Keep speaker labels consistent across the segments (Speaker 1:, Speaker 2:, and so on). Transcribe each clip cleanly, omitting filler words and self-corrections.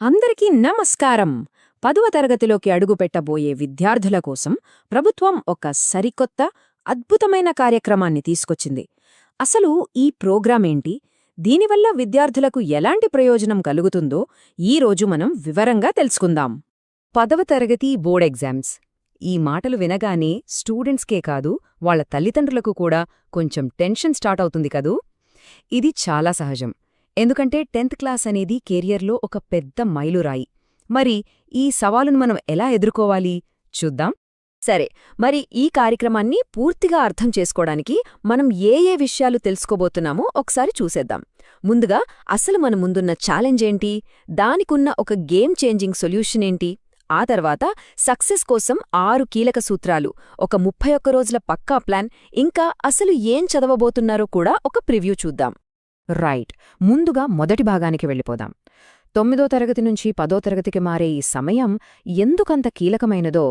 Speaker 1: అందరికీ నమస్కారం. 10వ తరగతిలోకి అడుగుపెట్టబోయే విద్యార్థుల కోసం ప్రభుత్వం ఒక సరికొత్త, అద్భుతమైన కార్యక్రమాన్ని తీసుకొచ్చింది. అసలు ఈ ప్రోగ్రామేంటి? దీనివల్ల విద్యార్థులకు ఎలాంటి ప్రయోజనం కలుగుతుందో ఈరోజు మనం వివరంగా తెలుసుకుందాం. 10వ తరగతి బోర్డ్ ఎగ్జామ్స్. ఈ మాటలు వినగానే స్టూడెంట్స్కే కాదు, వాళ్ల తల్లిదండ్రులకు కూడా కొంచెం టెన్షన్ స్టార్ట్ అవుతుంది కదూ. ఇది చాలా సహజం. ఎందుకంటే 10th క్లాస్ అనేది కెరియర్లో ఒక పెద్ద మైలురాయి. మరి ఈ సవాలును మనం ఎలా ఎదుర్కోవాలి చూద్దాం. సరే, మరి ఈ కార్యక్రమాన్ని పూర్తిగా అర్థం చేసుకోవడానికి మనం ఏ విషయాలు తెలుసుకోబోతున్నామో ఒకసారి చూసేద్దాం. ముందుగా అసలు మన ముందున్న ఛాలెంజ్ ఏంటి, దానికున్న ఒక గేమ్ చేంజింగ్ సొల్యూషన్ ఏంటి, ఆ తర్వాత సక్సెస్ కోసం 6 కీలక సూత్రాలు, ఒక 31 రోజుల పక్కా ప్లాన్, ఇంకా అసలు ఏం చదవబోతున్నారో కూడా ఒక ప్రివ్యూ చూద్దాం. రైట్, ముందుగా మొదటి భాగానికి వెళ్ళిపోదాం. 9వ తరగతి నుంచి 10వ తరగతికి మారే ఈ సమయం ఎందుకంత కీలకమైనదో,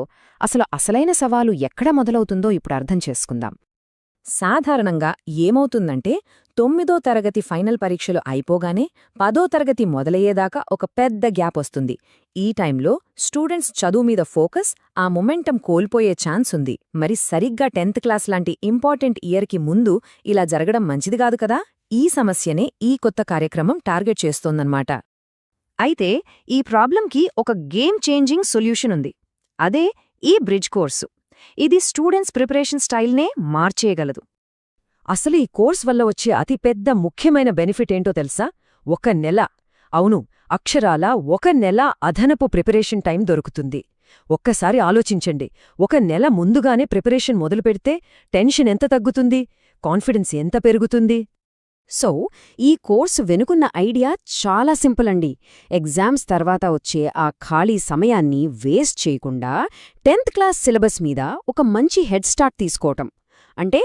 Speaker 1: అసలైన సవాలు ఎక్కడ మొదలవుతుందో ఇప్పుడు అర్థం చేసుకుందాం. సాధారణంగా ఏమవుతుందంటే 9వ తరగతి ఫైనల్ పరీక్షలు అయిపోగానే 10వ తరగతి మొదలయ్యేదాకా ఒక పెద్ద గ్యాప్ వస్తుంది. ఈ టైంలో స్టూడెంట్స్ చదువు మీద ఫోకస్, ఆ మొమెంటం కోల్పోయే ఛాన్స్ ఉంది. మరి సరిగ్గా 10th క్లాస్ లాంటి ఇంపార్టెంట్ ఇయర్కి ముందు ఇలా జరగడం మంచిది కాదు కదా. ఈ సమస్యనే ఈ కొత్త కార్యక్రమం టార్గెట్ చేస్తోందన్నమాట. అయితే ఈ ప్రాబ్లంకి ఒక గేమ్ చేంజింగ్ సొల్యూషన్ ఉంది. అదే ఈ బ్రిడ్జ్ కోర్సు. ఇది స్టూడెంట్స్ ప్రిపరేషన్ స్టైల్నే మార్చేయగలదు. అసలు ఈ కోర్స్ వల్ల వచ్చే అతిపెద్ద ముఖ్యమైన బెనిఫిట్ ఏంటో తెలుసా? 1 నెల, అవును, అక్షరాల 1 నెల అదనపు ప్రిపరేషన్ టైం దొరుకుతుంది. ఒక్కసారి ఆలోచించండి, 1 నెల ముందుగానే ప్రిపరేషన్ మొదలుపెడితే టెన్షన్ ఎంత తగ్గుతుంది, కాన్ఫిడెన్స్ ఎంత పెరుగుతుంది. సో ఈ కోర్సు వెనుకున్న ఐడియా చాలా సింపుల్ అండి. ఎగ్జామ్స్ తర్వాత వచ్చే ఆ ఖాళీ సమయాన్ని వేస్ట్ చేయకుండా 10th క్లాస్ సిలబస్ మీద ఒక మంచి హెడ్ స్టార్ట్ తీసుకోవటం. అంటే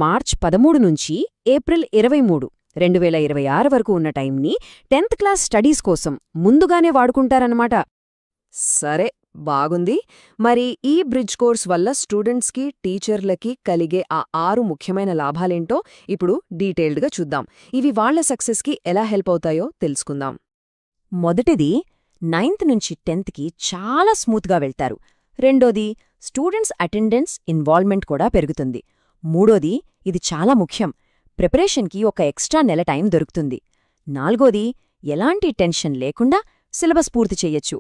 Speaker 1: మార్చ్ 13 నుంచి ఏప్రిల్ 23, 2026 వరకు ఉన్న టైంని 10th క్లాస్ స్టడీస్ కోసం ముందుగానే వాడుకుంటారన్నమాట. సరే, బాగుంది. మరి ఈ బ్రిడ్జ్ కోర్స్ వల్ల స్టూడెంట్స్కి, టీచర్లకి కలిగే ఆ 6 ముఖ్యమైన లాభాలేంటో ఇప్పుడు డీటెయిల్డ్గా చూద్దాం. ఇవి వాళ్ల సక్సెస్కి ఎలా హెల్ప్ అవుతాయో తెలుసుకుందాం. మొదటిది, 9th నుంచి 10thకి చాలా స్మూత్గా వెళ్తారు. రెండోది, స్టూడెంట్స్ అటెండెన్స్, ఇన్వాల్వ్మెంట్ కూడా పెరుగుతుంది. మూడోది, ఇది చాలా ముఖ్యం, ప్రిపరేషన్కి ఒక ఎక్స్ట్రా నెల టైం దొరుకుతుంది. నాలుగోది, ఎలాంటి టెన్షన్ లేకుండా సిలబస్ పూర్తి చెయ్యొచ్చు.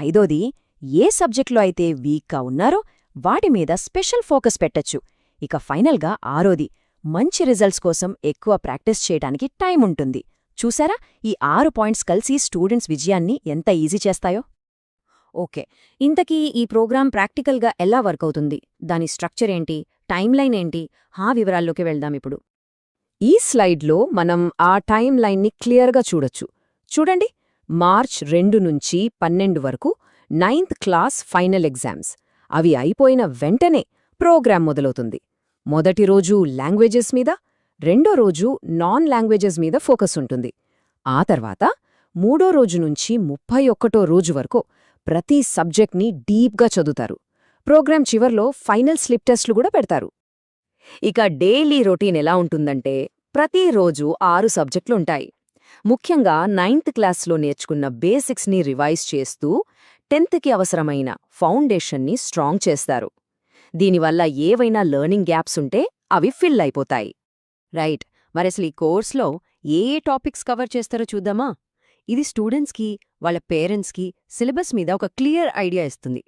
Speaker 1: ఐదోది, ఏ సబ్జెక్ట్లో అయితే వీక్గా ఉన్నారో వాటి మీద స్పెషల్ ఫోకస్ పెట్టచ్చు. ఇక ఫైనల్గా ఆరోది, మంచి రిజల్ట్స్ కోసం ఎక్కువ ప్రాక్టీస్ చేయడానికి టైం ఉంటుంది. చూసారా, ఈ 6 పాయింట్స్ కలిసి స్టూడెంట్స్ విజయాన్ని ఎంత ఈజీ చేస్తాయో. ఓకే, ఇంతకీ ఈ ప్రోగ్రాం ప్రాక్టికల్గా ఎలా వర్క్ అవుతుంది, దాని స్ట్రక్చర్ ఏంటి, టైంలైన్ ఏంటి, ఆ వివరాల్లోకి వెళ్దాం ఇప్పుడు. ఈ స్లైడ్లో మనం ఆ టైం లైన్ని క్లియర్గా చూడొచ్చు. చూడండి, మార్చ్ 2 నుంచి 12 వరకు 9th క్లాస్ ఫైనల్ ఎగ్జామ్స్. అవి అయిపోయిన వెంటనే ప్రోగ్రాం మొదలవుతుంది. మొదటి రోజు లాంగ్వేజెస్ మీద, రెండో రోజు నాన్ లాంగ్వేజెస్ మీద ఫోకస్ ఉంటుంది. ఆ తర్వాత 3వ రోజు నుంచి 31వ రోజు వరకు ప్రతి సబ్జెక్ట్ని డీప్గా చదువుతారు. ప్రోగ్రాం చివర్లో ఫైనల్ స్లిప్ టెస్ట్లు కూడా పెడతారు. ఇక డైలీ రొటీన్ ఎలా ఉంటుందంటే, ప్రతిరోజు 6 సబ్జెక్టులుంటాయి. ముఖ్యంగా 9th క్లాస్లో నేర్చుకున్న బేసిక్స్ని రివైజ్ చేస్తూ 10thకి అవసరమైన ఫౌండేషన్ని స్ట్రాంగ్ చేస్తారు. దీనివల్ల ఏవైనా లెర్నింగ్ గ్యాప్స్ ఉంటే అవి ఫిల్ అయిపోతాయి. రైట్, మరసలు ఈ కోర్స్లో ఏ టాపిక్స్ కవర్ చేస్తారో చూద్దామా. ఇది స్టూడెంట్స్కి, వాళ్ళ పేరెంట్స్కి సిలబస్ మీద ఒక క్లియర్ ఐడియా ఇస్తుంది.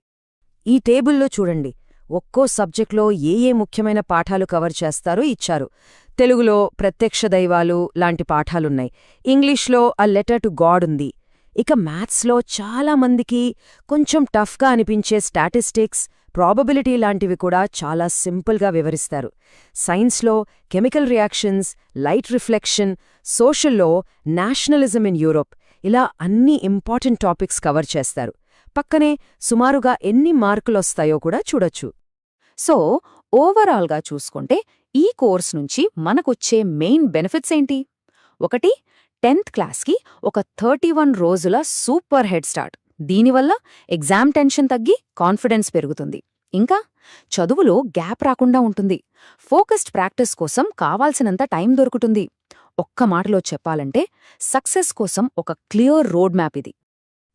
Speaker 1: ఈ టేబుల్లో చూడండి, ఒక్కో సబ్జెక్ట్లో ఏ ముఖ్యమైన పాఠాలు కవర్ చేస్తారో ఇచ్చారు. తెలుగులో ప్రత్యక్ష దైవాలు లాంటి పాఠాలున్నాయి. ఇంగ్లీష్లో అ లెటర్ టు గాడ్ ఉంది. ఇక మ్యాథ్స్లో చాలామందికి కొంచెం టఫ్గా అనిపించే స్టాటిస్టిక్స్, ప్రాబబిలిటీ లాంటివి కూడా చాలా సింపుల్గా వివరిస్తారు. సైన్స్లో కెమికల్ రియాక్షన్స్, లైట్ రిఫ్లెక్షన్, సోషల్లో నేషనలిజం ఇన్ యూరోప్, ఇలా అన్ని ఇంపార్టెంట్ టాపిక్స్ కవర్ చేస్తారు. పక్కనే సుమారుగా ఎన్ని మార్కులొస్తాయో కూడా చూడొచ్చు. సో ఓవరాల్గా చూసుకుంటే ఈ కోర్స్ నుంచి మనకొచ్చే మెయిన్ బెనిఫిట్స్ ఏంటి? ఒకటి, 10th క్లాస్కి ఒక 31 రోజుల సూపర్ హెడ్ స్టార్ట్. దీనివల్ల ఎగ్జామ్ టెన్షన్ తగ్గి కాన్ఫిడెన్స్ పెరుగుతుంది. ఇంకా చదువులో గ్యాప్ రాకుండా ఉంటుంది. ఫోకస్డ్ ప్రాక్టీస్ కోసం కావాల్సినంత టైం దొరుకుతుంది. ఒక్క మాటలో చెప్పాలంటే సక్సెస్ కోసం ఒక క్లియర్ రోడ్ మ్యాప్ ఇది.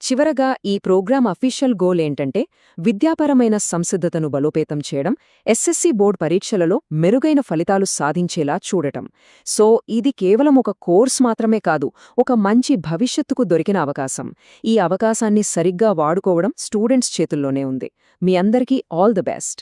Speaker 1: చివరగా ఈ ప్రోగ్రాం అఫీషియల్ గోల్ ఏంటంటే విద్యాపరమైన సంసిద్ధతను బలోపేతం చేయడం, ఎస్ఎస్సీ బోర్డ్ పరీక్షలలో మెరుగైన ఫలితాలు సాధించేలా చూడటం. సో ఇది కేవలం ఒక కోర్స్ మాత్రమే కాదు, ఒక మంచి భవిష్యత్తుకు దొరికిన అవకాశం. ఈ అవకాశాన్ని సరిగ్గా వాడుకోవడం స్టూడెంట్స్ చేతుల్లోనే ఉంది. మీ అందరికీ ఆల్ ది బెస్ట్.